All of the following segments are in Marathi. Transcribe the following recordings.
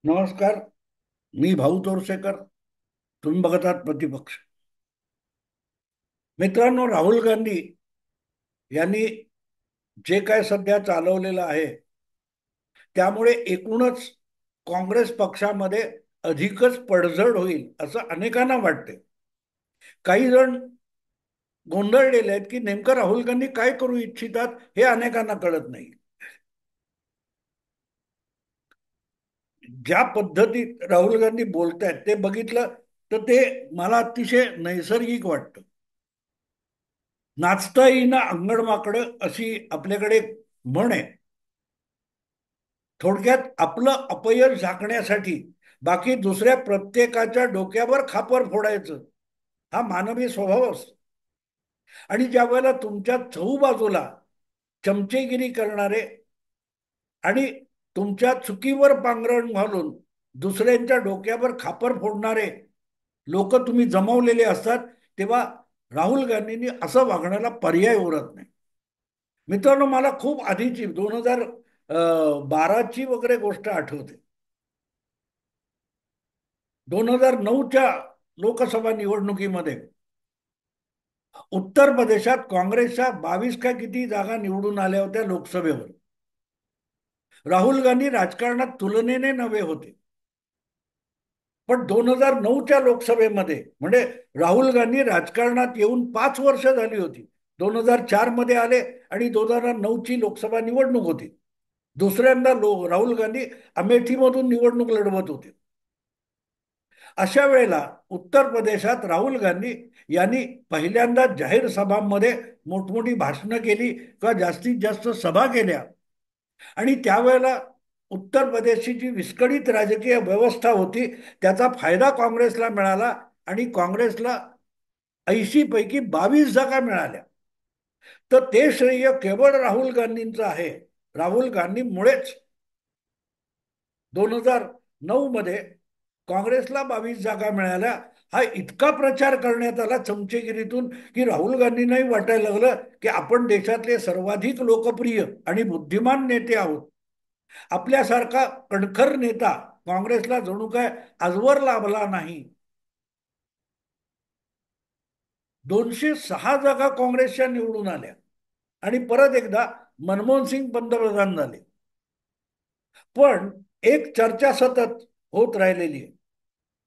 नमस्कार. मी भाऊ तोरसेकर. तुम्ही बघत आहात प्रतिपक्ष. मित्रांनो, राहुल गांधी यांनी जे काय सध्या चालवलेलं आहे त्यामुळे एकूणच काँग्रेस पक्षामध्ये अधिकच पडझड होईल असं अनेकांना वाटते. काही जण गोंधळलेले आहेत की नेमकं राहुल गांधी काय करू इच्छितात हे अनेकांना कळत नाही. ज्या पद्धतीत राहुल गांधी बोलतायत ते बघितलं तर ते मला अतिशय नैसर्गिक वाटतं. नाचता येईना अंगण वाकडं अशी आपल्याकडे म्हण आहे. थोडक्यात आपलं अपयश झाकण्यासाठी बाकी दुसऱ्या प्रत्येकाच्या डोक्यावर खापर फोडायचं हा मानवी स्वभाव असतो. आणि ज्या वेळेला तुमच्या चहूबाजूला चमचेगिरी करणारे आणि तुमच्या चुकीवर पांघरण घालून दुसऱ्यांच्या डोक्यावर खापर फोडणारे लोक तुम्ही जमवलेले असतात, तेव्हा राहुल गांधींनी असं वागण्याला पर्याय उरत नाही. मित्रांनो, मला खूप आधीची 2012ची वगैरे गोष्ट आठवते. 2009च्या लोकसभा निवडणुकीमध्ये उत्तर प्रदेशात काँग्रेसच्या 22 का किती जागा निवडून आल्या होत्या लोकसभेवर. राहुल गांधी राजकारणात तुलनेने नवे होते. पण 2009च्या लोकसभेमध्ये म्हणजे राहुल गांधी राजकारणात येऊन 5 वर्ष झाली होती. 2004 मध्ये आले आणि 2009ची लोकसभा निवडणूक होती. दुसऱ्यांदा राहुल गांधी अमेठीमधून निवडणूक लढवत होते. अशा वेळेला उत्तर प्रदेशात राहुल गांधी यांनी पहिल्यांदा जाहीर सभांमध्ये मोठमोठी भाषणं केली किंवा जास्तीत जास्त सभा केल्या. आणि त्यावेळेला उत्तर प्रदेशची जी विस्कळीत राजकीय व्यवस्था होती त्याचा फायदा काँग्रेसला मिळाला आणि काँग्रेसला 80 पैकी 22 जागा मिळाल्या. तर ते श्रेय केवळ राहुल गांधींचं आहे. राहुल गांधीमुळेच 2009 मध्ये काँग्रेसला 22 जागा मिळाल्या. हा इतका प्रचार करण्यात आला चमचेगिरीतून की राहुल गांधींनाही वाटायला लागलं की आपण देशातले सर्वाधिक लोकप्रिय आणि बुद्धिमान नेते आहोत. आपल्यासारखा कणखर नेता काँग्रेसला जणू काय आजवर लाभला नाही. 206 जागा काँग्रेसच्या निवडून आल्या आणि परत एकदा मनमोहन सिंग पंतप्रधान झाले. पण एक चर्चा सतत होत राहिलेली आहे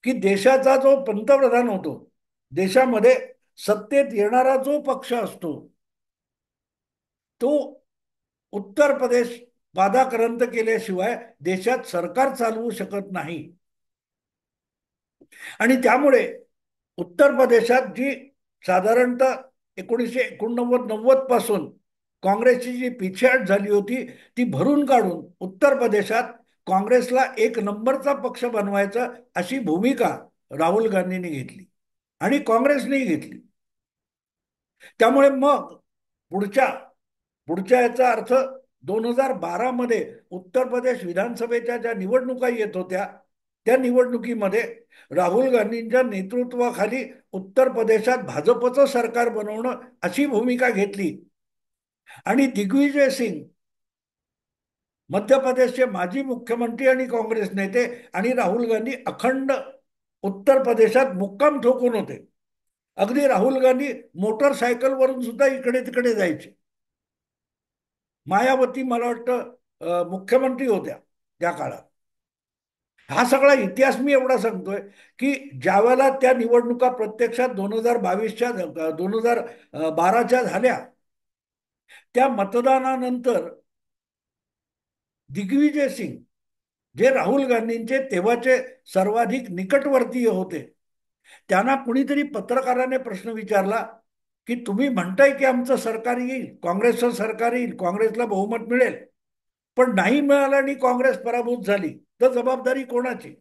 की देशाचा जो पंतप्रधान होतो, देशामध्ये सत्तेत येणारा जो पक्ष असतो तो उत्तर प्रदेश वादाक्रांत केल्याशिवाय देशात सरकार चालवू शकत नाही. आणि त्यामुळे उत्तर प्रदेशात जी साधारणतः 1989-90 पासून काँग्रेसची जी पिछेहाट झाली होती ती भरून काढून उत्तर प्रदेशात काँग्रेसला एक नंबरचा पक्ष बनवायचा अशी भूमिका राहुल गांधींनी घेतली आणि काँग्रेसनेही घेतली. त्यामुळे मग पुढच्या पुढच्या याचा अर्थ 2012 मध्ये उत्तर प्रदेश विधानसभेच्या ज्या निवडणुका येत होत्या त्या निवडणुकीमध्ये राहुल गांधींच्या नेतृत्वाखाली उत्तर प्रदेशात भाजपचं सरकार बनवणं अशी भूमिका घेतली. आणि दिग्विजय सिंग मध्य प्रदेशचे माजी मुख्यमंत्री आणि काँग्रेस नेते आणि राहुल गांधी अखंड उत्तर प्रदेशात मुक्काम ठोकून होते. अगदी राहुल गांधी मोटरसायकलवरून सुद्धा इकडे तिकडे जायचे. मायावती मला वाटतं मुख्यमंत्री होत्या त्या काळात. हा सगळा इतिहास मी एवढा सांगतोय की ज्यावेळेला त्या निवडणुका प्रत्यक्षात 2022च्या 2012च्या झाल्या त्या मतदानानंतर दिग्विजय सिंग जे राहुल गांधींचे तेव्हाचे सर्वाधिक निकटवर्तीय होते, त्यांना कुणीतरी पत्रकाराने प्रश्न विचारला की तुम्ही म्हणताय की आमचं सरकार येईल, काँग्रेसचं सरकार येईल, काँग्रेसला बहुमत मिळेल, पण नाही मिळालं आणि काँग्रेस पराभूत झाली तर जबाबदारी कोणाची?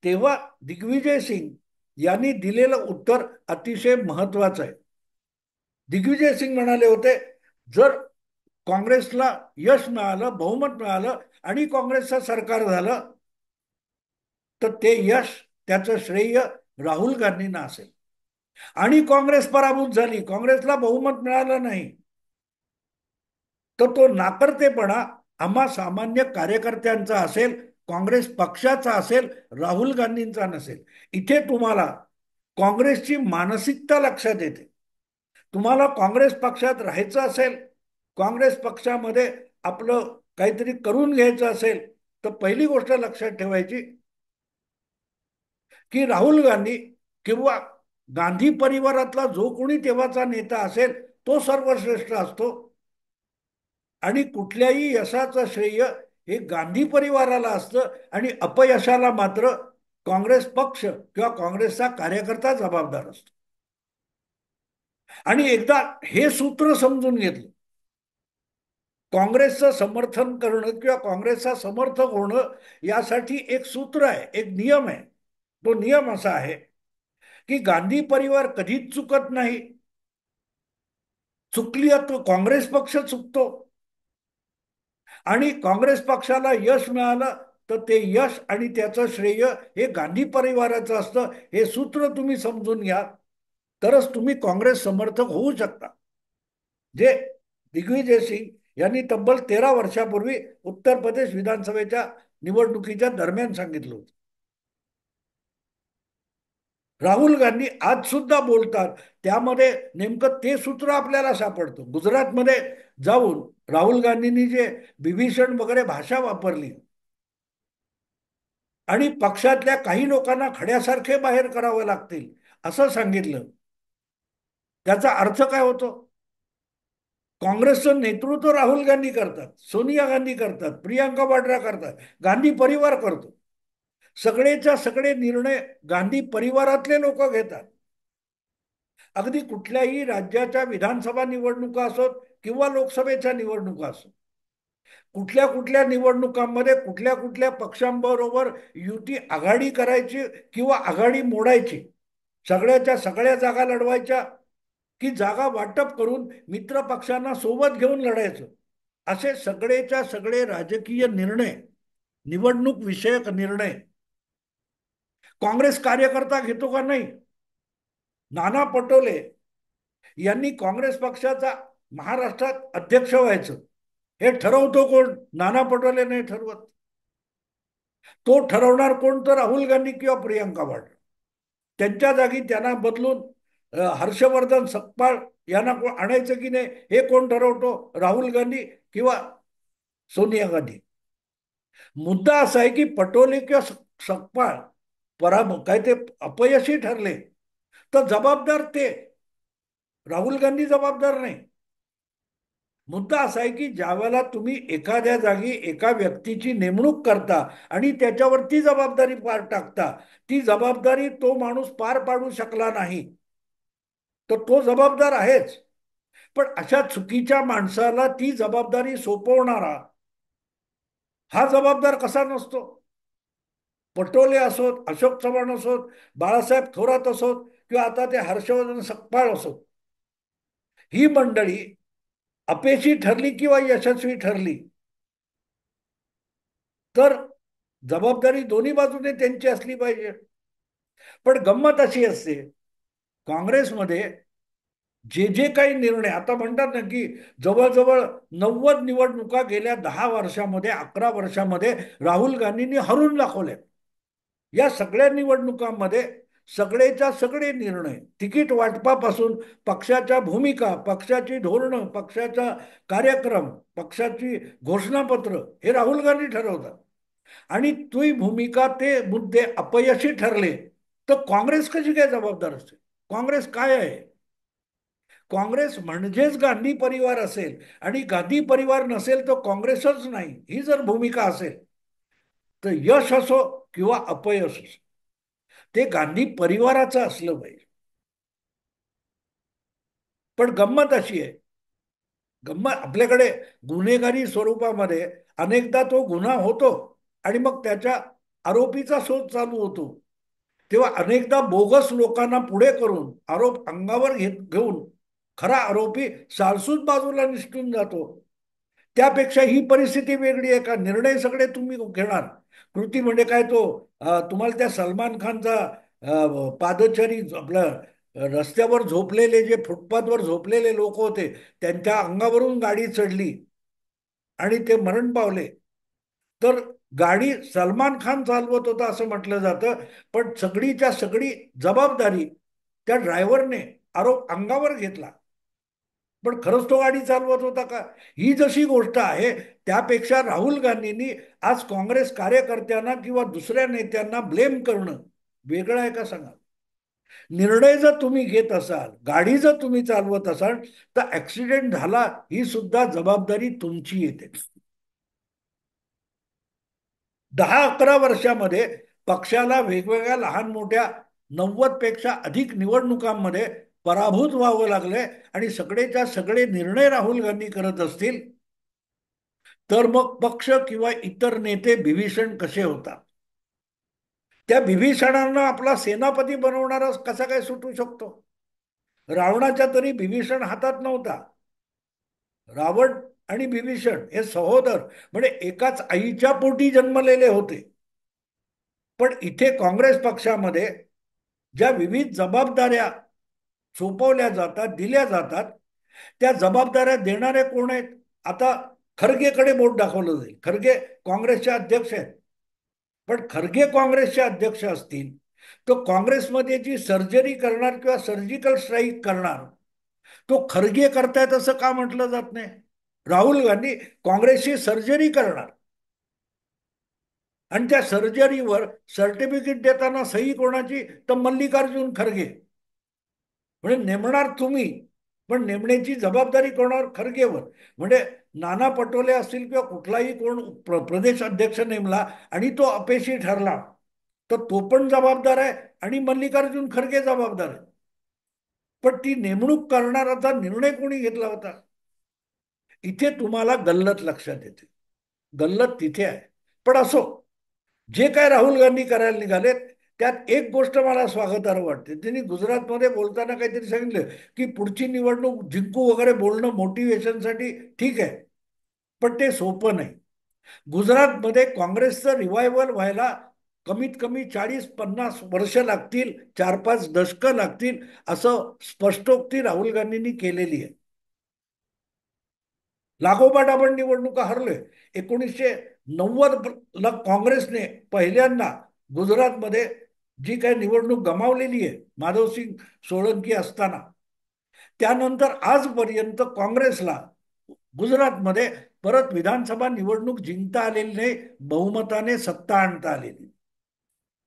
तेव्हा दिग्विजय सिंग यांनी दिलेलं उत्तर अतिशय महत्वाचं आहे. दिग्विजय सिंग म्हणाले होते, जर काँग्रेसला यश मिळालं, बहुमत मिळालं आणि काँग्रेसचं सरकार झालं तर ते यश, त्याचं श्रेय राहुल गांधींना असेल. आणि काँग्रेस पराभूत झाली, काँग्रेसला बहुमत मिळालं नाही, तर तो नाकर्तेपणा आम्हा सामान्य कार्यकर्त्यांचा असेल, काँग्रेस पक्षाचा असेल, राहुल गांधींचा नसेल. इथे तुम्हाला काँग्रेसची मानसिकता लक्षात येते. तुम्हाला काँग्रेस पक्षात राहायचं असेल, काँग्रेस पक्षामध्ये आपलं काहीतरी करून घ्यायचं असेल, तर पहिली गोष्ट लक्षात ठेवायची की राहुल गांधी किंवा गांधी परिवारातला जो कोणी तेव्हाचा नेता असेल तो सर्वश्रेष्ठ असतो आणि कुठल्याही यशाचं श्रेय हे गांधी परिवाराला असतं आणि अपयशाला मात्र काँग्रेस पक्ष किंवा काँग्रेसचा कार्यकर्ता जबाबदार असतो. आणि एकदा हे सूत्र समजून घेतलं, काँग्रेसचं समर्थन करणं किंवा काँग्रेसचा समर्थक होणं यासाठी एक सूत्र आहे, एक नियम आहे. तो नियम असा आहे की गांधी परिवार कधीच चुकत नाही. चुकली तर काँग्रेस पक्ष चुकतो आणि काँग्रेस पक्षाला यश मिळालं तर ते यश आणि त्याचं श्रेय हे गांधी परिवाराचं असतं. हे सूत्र तुम्ही समजून घ्या, तरच तुम्ही काँग्रेस समर्थक होऊ शकता. जे दिग्विजय सिंग यांनी तब्बल 13 वर्षापूर्वी उत्तर प्रदेश विधानसभेच्या निवडणुकीच्या दरम्यान सांगितलं होतं. राहुल गांधी आज सुद्धा बोलतात, त्यामध्ये नेमकं ते सूत्र आपल्याला सापडतं. गुजरातमध्ये जाऊन राहुल गांधींनी जे बिभीषण वगैरे भाषा वापरली आणि पक्षातल्या काही लोकांना खड्यासारखे बाहेर करावं लागतील असं सांगितलं, त्याचा अर्थ काय होतो? काँग्रेसचं नेतृत्व राहुल गांधी करतात, सोनिया गांधी करतात, प्रियांका वाड्रा करतात, गांधी परिवार करतो. सगळेच्या सगळे निर्णय गांधी परिवारातले लोक घेतात. अगदी कुठल्याही राज्याच्या विधानसभा निवडणुका असोत किंवा लोकसभेच्या निवडणुका असोत, कुठल्या कुठल्या निवडणुकांमध्ये कुठल्या कुठल्या पक्षांबरोबर युती आघाडी करायची किंवा आघाडी मोडायची, सगळ्याच्या सगळ्या जागा लढवायच्या की जागा वाटप करून मित्र पक्षांना सोबत घेऊन लढायचं, असे सगळेच्या सगळे राजकीय निर्णय, निवडणूक विषयक निर्णय काँग्रेस कार्यकर्ता घेतो का? नाही. नाना पटोले यांनी काँग्रेस पक्षाचा महाराष्ट्रात अध्यक्ष व्हायचं, हे ठरवतो कोण? नाना पटोले नाही ठरवत. तो ठरवणार कोण? तर राहुल गांधी किंवा प्रियंका वाड्रा. त्यांच्या जागी त्यांना बदलून हर्षवर्धन सकपाळ यांना आणायचं की नाही हे कोण ठरवतो? राहुल गांधी किंवा सोनिया गांधी. मुद्दा असा आहे की पटोले किंवा सकपाळ काय ते अपयशी ठरले तर जबाबदार ते, राहुल गांधी जबाबदार नाही. मुद्दा असा आहे की ज्यावेळेला तुम्ही एखाद्या जागी एका व्यक्तीची नेमणूक करता आणि त्याच्यावरती जबाबदारी पार टाकता, ती जबाबदारी तो माणूस पार पाडू शकला नाही तर तो जबाबदार आहेच. पण अशा चुकीच्या माणसाला ती जबाबदारी सोपवणारा हा जबाबदार कसा नसतो? पटोले असोत, अशोक चव्हाण असोत, बाळासाहेब थोरात असोत किंवा आता ते हर्षवर्धन सकपाळ असोत, ही मंडळी अपयशी ठरली किंवा यशस्वी ठरली तर जबाबदारी दोन्ही बाजूने त्यांची असली पाहिजे. पण गंमत अशी असते, काँग्रेसमध्ये जे जे काही निर्णय आता म्हणतात ना की जवळजवळ 90 निवडणुका गेल्या 10 वर्षामध्ये, 11 वर्षामध्ये राहुल गांधींनी हरून दाखवल्या. या सगळ्या निवडणुकांमध्ये सगळेच्या सगळे निर्णय, तिकीट वाटपापासून पक्षाच्या भूमिका, पक्षाची धोरणं, पक्षाचा कार्यक्रम, पक्षाची घोषणापत्र हे राहुल गांधी ठरवतात. आणि ती भूमिका, ते मुद्दे अपयशी ठरले तर काँग्रेस कशी काय जबाबदार असते? काँग्रेस काय आहे? काँग्रेस म्हणजेच गांधी परिवार असेल आणि गांधी परिवार नसेल तर काँग्रेसच नाही, ही जर भूमिका असेल तर यश असो किंवा अपयश असो ते गांधी परिवाराचं असलं पाहिजे. पण गंमत अशी आहे, गंमत आपल्याकडे गुन्हेगारी स्वरूपामध्ये अनेकदा तो गुन्हा होतो आणि मग त्याच्या आरोपीचा शोध चालू होतो. तेव्हा अनेकदा बोगस लोकांना पुढे करून आरोप अंगावर घेऊन खरा आरोपी सालसूद बाजूला निसटून जातो. त्यापेक्षा ही परिस्थिती वेगळी आहे का? निर्णय सगळे तुम्ही घेणार. कृती म्हणजे काय तो तुम्हाला त्या सलमान खानचा पादचारी आपलं रस्त्यावर झोपलेले, जे फुटपाथवर झोपलेले लोक होते त्यांच्या अंगावरून गाडी चढली आणि ते मरण पावले, तर गाडी सलमान खान चालवत होता असं म्हटलं जातं, पण सगळीच्या सगळी जबाबदारी त्या ड्रायव्हरने आरोप अंगावर घेतला. पण खरंच तो गाडी चालवत होता का? ही जशी गोष्ट आहे, त्यापेक्षा राहुल गांधींनी आज काँग्रेस कार्यकर्त्यांना किंवा दुसऱ्या नेत्यांना ब्लेम करणं वेगळं आहे का सांगा? निर्णय जर तुम्ही घेत असाल, गाडी जर तुम्ही चालवत असाल, तर ऍक्सिडेंट झाला ही सुद्धा जबाबदारी तुमची येते. 10-11 वर्षामध्ये पक्षाला वेगवेगळ्या लहान मोठ्या 90 पेक्षा अधिक निवडणुकांमध्ये पराभूत व्हावं लागलंय, आणि सगळेच्या सगळे निर्णय राहुल गांधी करत असतील, तर मग पक्ष किंवा इतर नेते बिभीषण कसे होतात? त्या बिभीषणांना आपला सेनापती बनवणारा कसा काय सुटू शकतो? रावणाच्या तरी बिभीषण हातात नव्हता. रावण आणि बिभीषण हे सहोदर, म्हणजे एकाच आईच्या पोटी जन्मलेले होते. पण इथे काँग्रेस पक्षामध्ये ज्या विविध जबाबदाऱ्या सोपवल्या जातात, दिल्या जातात, त्या जबाबदाऱ्या देणारे कोण आहेत? आता खरगेकडे बोट दाखवलं जाईल. खरगे काँग्रेसचे अध्यक्ष आहेत. पण खरगे काँग्रेसचे अध्यक्ष असतील, तो काँग्रेसमध्ये जी सर्जरी करणार किंवा सर्जिकल स्ट्राईक करणार, तो खरगे करतायत असं का म्हटलं जात नाही? राहुल गांधी काँग्रेसची सर्जरी करणार, आणि त्या सर्जरीवर सर्टिफिकेट देताना सही कोणाची? तर मल्लिकार्जुन खरगे. म्हणजे नेमणार तुम्ही, पण नेमण्याची जबाबदारी कोणावर? खरगेवर. म्हणजे नाना पटोले असतील किंवा कुठलाही कोण प्रदेश अध्यक्ष नेमला आणि तो अपयशी ठरला, तर तो पण जबाबदार आहे आणि मल्लिकार्जुन खरगे जबाबदार आहे. पण ती नेमणूक करणाराचा निर्णय कोणी घेतला होता? इथे तुम्हाला गल्लत लक्षात येते. गल्लत तिथे आहे. पण असो, जे काय राहुल गांधी करायला निघालेत, त्यात एक गोष्ट मला स्वागतार्ह वाटते. त्यांनी गुजरातमध्ये बोलताना काहीतरी सांगितलं की पुढची निवडणूक जिंकू वगैरे बोलणं मोटिवेशनसाठी ठीक आहे, पण ते सोपं नाही. गुजरातमध्ये काँग्रेसचं रिवायवल व्हायला कमीत कमी 40-50 वर्ष लागतील, 4-5 दशकं लागतील, असं स्पष्टोक्ती राहुल गांधींनी केलेली आहे. लागोपाठ आपण निवडणुका हरलोय. 1990 ला काँग्रेसने पहिल्यांदा गुजरातमध्ये जी काही निवडणूक गमावलेली आहे माधवसिंग सोळंकी असताना, त्यानंतर आजपर्यंत काँग्रेसला गुजरातमध्ये परत विधानसभा निवडणूक जिंकता आलेली नाही, बहुमताने सत्ता आणता आलेली.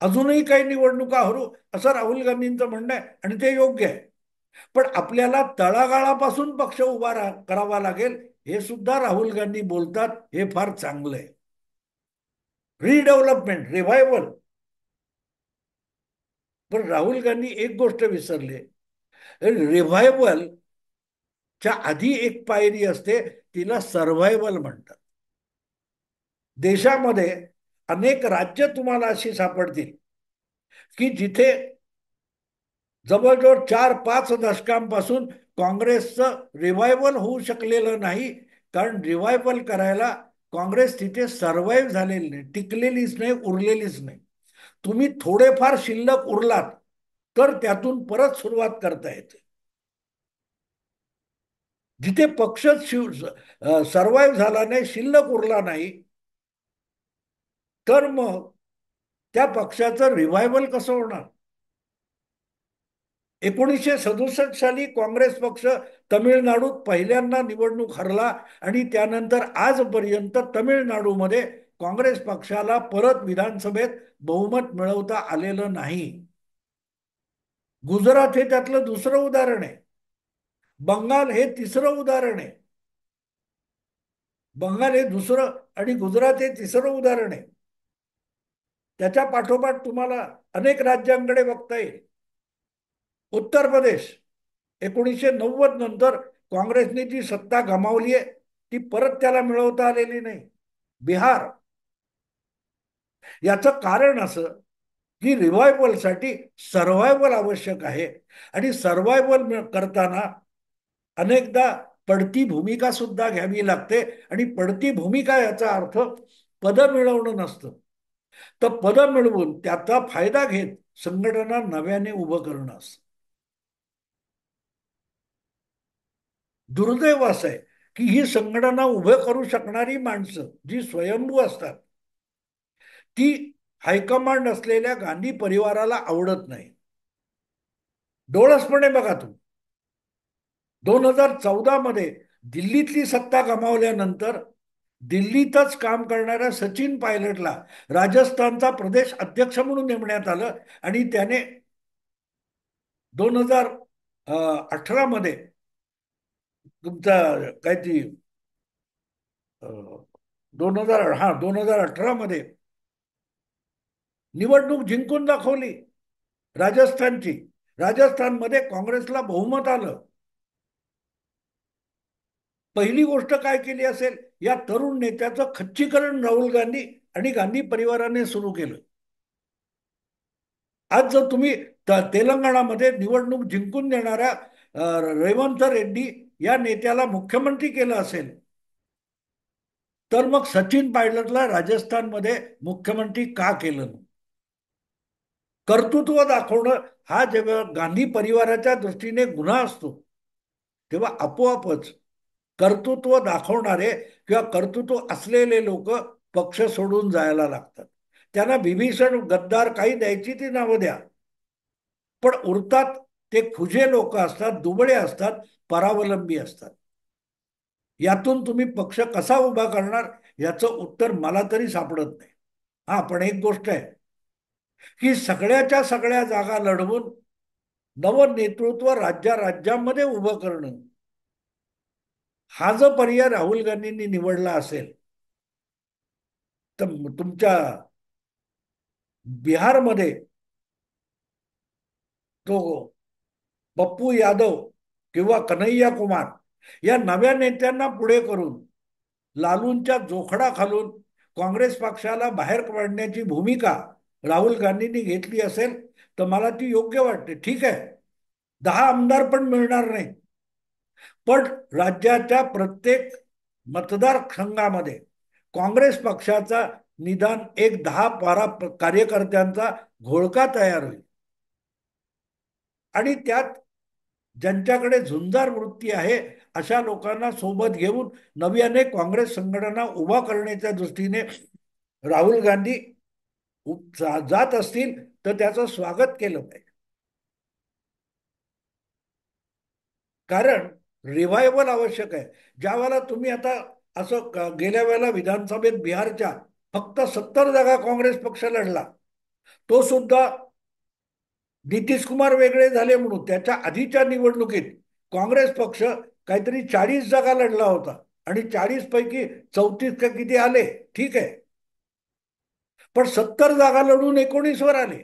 अजूनही काही निवडणुका हरू असं राहुल गांधींचं म्हणणं आहे, आणि ते योग्य आहे. पण आपल्याला तळागाळापासून पक्ष उभा करावा लागेल, हे सुद्धा राहुल गांधी बोलतात, हे फार चांगलं आहे. रिडेव्हलपमेंट, रिव्हायवल. पण राहुल गांधी एक गोष्ट विसरले. रिव्हायवलच्या आधी एक पायरी असते, तिला सर्व्हायवल म्हणतात. देशामध्ये अनेक राज्य तुम्हाला अशी सापडतील की जिथे जवळजवळ 4-5 दशकांपासून काँग्रेसचं रिव्हायवल होऊ शकलेलं नाही, कारण रिव्हायवल करायला काँग्रेस तिथे सर्व्हाइव्ह झालेली नाही, टिकलेलीच नाही, उरलेलीच नाही. तुम्ही थोडेफार शिल्लक उरलात तर त्यातून परत सुरुवात करता येते. जिथे पक्ष सर्व्हाइव्ह झाला नाही, शिल्लक उरला नाही, तर मग त्या पक्षाचं रिव्हायवल कसं होणार? 1967 साली काँग्रेस पक्ष तमिळनाडूत पहिल्यांदा निवडणूक हरला, आणि त्यानंतर आजपर्यंत तमिळनाडूमध्ये काँग्रेस पक्षाला परत विधानसभेत बहुमत मिळवता आलेलं नाही. गुजरात हे त्यातलं दुसरं उदाहरण आहे. बंगाल हे तिसरं उदाहरण आहे. बंगाल हे दुसरं आणि गुजरात हे तिसरं उदाहरण आहे. त्याच्या पाठोपाठ तुम्हाला अनेक राज्यांकडे बघता येईल. उत्तर प्रदेश 1990 नंतर काँग्रेसने जी सत्ता गमावली आहे, ती परत त्याला मिळवता आलेली नाही. बिहार. याचं कारण असं की रिव्हायवलसाठी सर्व्हायवल आवश्यक आहे, आणि सर्व्हायवल करताना अनेकदा पडती भूमिका सुद्धा घ्यावी लागते, आणि पडती भूमिका याचा अर्थ पद मिळवणं नसतं. तर पद मिळवून त्याचा फायदा घेत संघटना नव्याने उभं करणं असतं. दुर्दैव असं आहे की ही संघटना उभं करू शकणारी माणसं जी स्वयंभू असतात, ती हायकमांड असलेल्या गांधी परिवाराला आवडत नाही. डोळसपणे बघा तुम्ही. 2014 मध्ये दिल्लीतली सत्ता गमावल्यानंतर दिल्लीतच काम करणाऱ्या सचिन पायलटला राजस्थानचा प्रदेश अध्यक्ष म्हणून नेमण्यात आलं आणि त्याने 2018 मध्ये तुमचा काय ती 2018 मध्ये निवडणूक जिंकून दाखवली राजस्थानची. राजस्थानमध्ये काँग्रेसला बहुमत आलं. पहिली गोष्ट काय केली असेल, या तरुण नेत्याचं खच्चीकरण राहुल गांधी आणि गांधी परिवाराने सुरू केलं. आज जर तुम्ही तेलंगणामध्ये निवडणूक जिंकून देणाऱ्या रेवंत रेड्डी या नेत्याला मुख्यमंत्री केलं असेल, तर मग सचिन पायलटला राजस्थानमध्ये मुख्यमंत्री का केलं? कर्तृत्व दाखवणं हा जेव्हा गांधी परिवाराच्या दृष्टीने गुन्हा असतो, तेव्हा आपोआपच कर्तृत्व दाखवणारे किंवा कर्तृत्व असलेले लोक पक्ष सोडून जायला लागतात. त्यांना विभीषण, गद्दार काही द्यायची ती नावं द्या, पण उरतात ते खुजे लोक असतात, दुबळे असतात, परावलंबी असतात. यातून तुम्ही पक्ष कसा उभा करणार याचं उत्तर मला तरी सापडत नाही. हा, पण एक गोष्ट आहे की सगळ्याच्या सगळ्या जागा लढवून नवं नेतृत्व राज्यामध्ये उभं करणं, हा जो पर्याय राहुल गांधींनी निवडला असेल, तर तुमच्या बिहारमध्ये तो पप्पू यादव किंवा कन्हैया कुमार या नव्या नेत्यांना पुढे करून लालूंच्या जोखडा खालून काँग्रेस पक्षाला बाहेर काढण्याची भूमिका राहुल गांधींनी घेतली असेल तर मला ती योग्य वाटते. ठीक आहे, 10 आमदार पण मिळणार नाही, पण राज्याच्या प्रत्येक मतदारसंघामध्ये काँग्रेस पक्षाचा निदान एक 10-12 कार्यकर्त्यांचा घोळका तयार होईल आणि त्यात ज्यांच्याकडे झुंजार वृत्ती आहे अशा लोकांना सोबत घेऊन नव्याने काँग्रेस संघटना उभा करण्याच्या दृष्टीने राहुल गांधी जात असतील तर त्याचं स्वागत केलं पाहिजे. कारण रिव्हायवल आवश्यक आहे. ज्या वेळेला तुम्ही आता असं गेल्या वेळेला विधानसभेत बिहारच्या फक्त 70 जागा काँग्रेस पक्ष लढला, तो सुद्धा नितीश कुमार वेगळे झाले म्हणून. त्याच्या आधीच्या निवडणुकीत काँग्रेस पक्ष काहीतरी 40 जागा लढला होता आणि 40 पैकी 34 का किती आले, ठीक आहे, पण 70 जागा लढून 19 वर आले.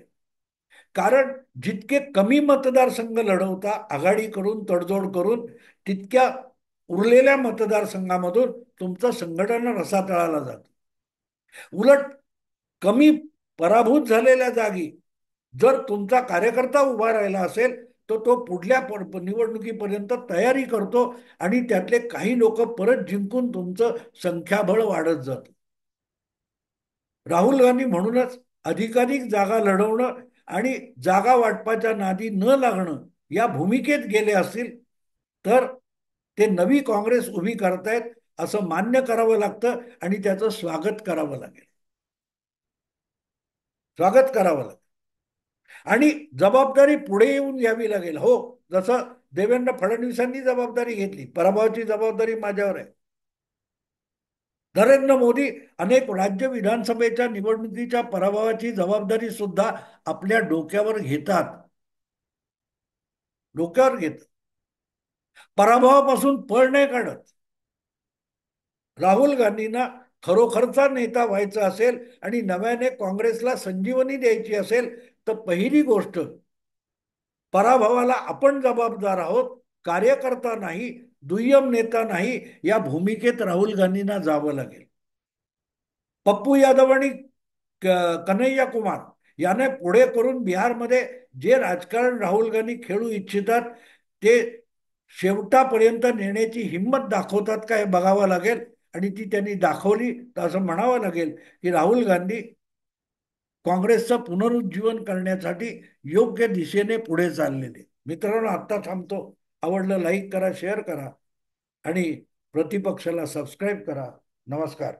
कारण जितके कमी मतदारसंघ लढवता आघाडी करून, तडजोड करून, तितक्या उरलेल्या मतदारसंघामधून तुमचं संघटन रसातळाला जातं. उलट कमी पराभूत झालेल्या जागी जर तुमचा कार्यकर्ता उभा राहिला असेल तर तो पुढल्या निवडणुकीपर्यंत तयारी करतो आणि त्यातले काही लोक परत जिंकून तुमचं संख्याबळ वाढत जातं. राहुल गांधी म्हणूनच अधिकाधिक जागा लढवणं आणि जागा वाटपाच्या नादी न लागणं या भूमिकेत गेले असतील तर ते नवी काँग्रेस उभी करतायत असं मान्य करावं लागतं आणि त्याचं स्वागत करावं लागेल. स्वागत करावं लागेल आणि जबाबदारी पुढे येऊन घ्यावी लागेल. हो, जसं देवेंद्र फडणवीसांनी जबाबदारी घेतली, पराभवाची जबाबदारी माझ्यावर आहे. नरेंद्र मोदी अनेक राज्य विधानसभेच्या निवडणुकीच्या पराभवाची जबाबदारी सुद्धा आपल्या डोक्यावर घेतात. डोक्यावर घेतात, पराभवापासून पळ नाही काढत. राहुल गांधींना खरोखरचा नेता व्हायचा असेल आणि नव्याने काँग्रेसला संजीवनी द्यायची असेल तर पहिली गोष्ट, पराभवाला आपण जबाबदार आहोत, कार्यकर्ता नाही, दुय्यम नेता नाही, या भूमिकेत राहुल गांधींना जावं लागेल. पप्पू यादव आणि कन्हैया कुमार याने पुढे करून बिहारमध्ये जे राजकारण राहुल गांधी खेळू इच्छितात ते शेवटापर्यंत नेण्याची हिंमत दाखवतात का हे बघावं लागेल. आणि ती त्यांनी दाखवली तर असं म्हणावं लागेल की राहुल गांधी काँग्रेसचं पुनरुज्जीवन करण्यासाठी योग्य दिशेने पुढे चाललेले. मित्रांनो, आत्ता थांबतो. आवडलं लाईक करा, शेअर करा आणि प्रतिपक्षाला सबस्क्राईब करा. नमस्कार.